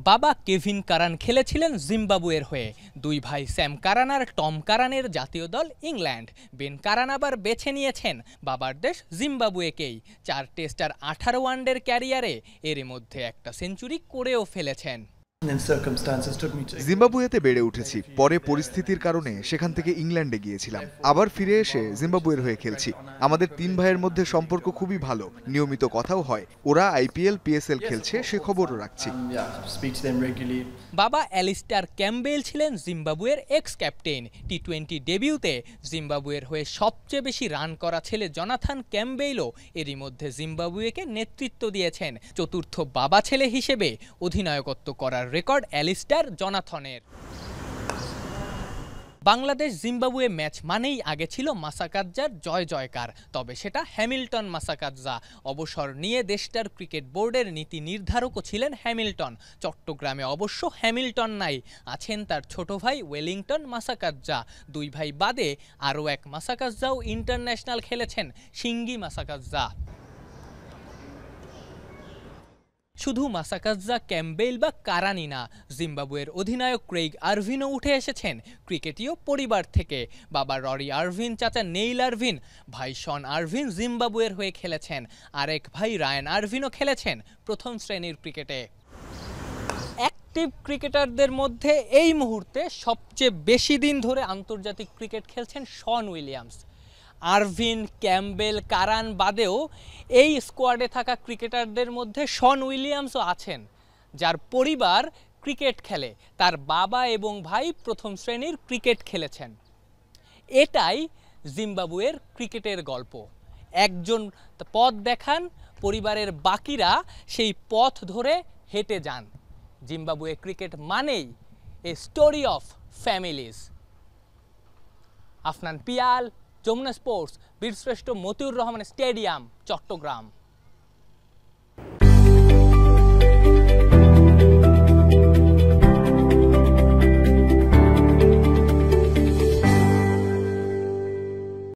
বাবা কেভিন কারান খেলেছিলেন জিম্বাবুয়ের হয়ে। দুই ভাই স্যাম কারান আর টম কারানের জাতীয় দল ইংল্যান্ড। বেন কারান আবার বেছে নিয়েছেন বাবার দেশ জিম্বাবুয়েকেই। ৪ টেস্ট আর ১৮ ওয়ানডের ক্যারিয়ারে এরই মধ্যে একটা সেঞ্চুরি করেও ফেলেছেন। জিম্বাবুয়েতে বেড়ে উঠেছি, পরে পরিস্থিতির কারণে সেখান থেকে ইংল্যান্ডে গিয়েছিলাম, আবার ফিরে এসে জিম্বাবুয়ের হয়ে খেলছি। আমাদের ৩ ভাইয়ের মধ্যে সম্পর্ক খুবই ভালো, নিয়মিত কথাও হয়। ওরা আইপিএল পিএসএল খেলছে সে খবরও রাখছি। বাবা অ্যালিস্টার ক্যাম্পবেল ছিলেন জিম্বাবুয়ের এক্স ক্যাপ্টেন। টি-20 ডেবিউতে জিম্বাবুয়ের হয়ে সবচেয়ে বেশি রান করা ছেলে জনাথন ক্যাম্পবেলও এরই মধ্যে জিম্বাবুয়েকে নেতৃত্ব দিয়েছেন। চতুর্থ বাবা ছেলে হিসেবে অধিনায়কত্ব করার রেকর্ড অ্যালিস্টার জনাথনের। বাংলাদেশ জিম্বাবুয়ে ম্যাচ মানেই আগে ছিল মাসাকাদ্জার জয় জয়কার, তবে সেটা হ্যামিল্টন মাসাকাদ্জা। অবসর নিয়ে দেশটার ক্রিকেট বোর্ডের নীতি নির্ধারকও ছিলেন হ্যামিল্টন। চট্টগ্রামে অবশ্য হ্যামিল্টন নাই, আছেন তার ছোট ভাই ওয়েলিংটন মাসাকাদ্জা। দুই ভাই বাদে আরও এক মাসাকাদ্জাও ইন্টারন্যাশনাল খেলেছেন, শিঙ্গি মাসাকাদ্জা। শুধু মাসাকাদ্জা ক্যাম্পবেল বা কারানি না, জিম্বাবুয়ের অধিনায়ক ক্রেইগ আরভিনও উঠে এসেছেন ক্রিকেটীয় পরিবার থেকে। বাবা ররি আরভিন, চাচা নেইল আরভিন, ভাই শন আরভিন জিম্বাবুয়ের হয়ে খেলেছেন। আরেক ভাই রায়ান আরভিনও খেলেছেন প্রথম শ্রেণীর ক্রিকেটে। অ্যাক্টিভ ক্রিকেটারদের মধ্যে এই মুহূর্তে সবচেয়ে বেশি দিন ধরে আন্তর্জাতিক ক্রিকেট খেলছেন শন উইলিয়ামস। আরভিন, ক্যাম্পবেল, কারান বাদেও এই স্কোয়াডে থাকা ক্রিকেটারদের মধ্যে শন উইলিয়ামসও আছেন, যার পরিবার ক্রিকেট খেলে। তার বাবা এবং ভাই প্রথম শ্রেণীর ক্রিকেট খেলেছেন। এটাই জিম্বাবুয়ের ক্রিকেটের গল্প। একজন পথ দেখান, পরিবারের বাকিরা সেই পথ ধরে হেঁটে যান। জিম্বাবুয়ে ক্রিকেট মানেই a story of families. Afnan Piyal, Jamuna sports, বীরশ্রেষ্ঠ মতিউর রহমান স্টেডিয়াম, চট্টগ্রাম।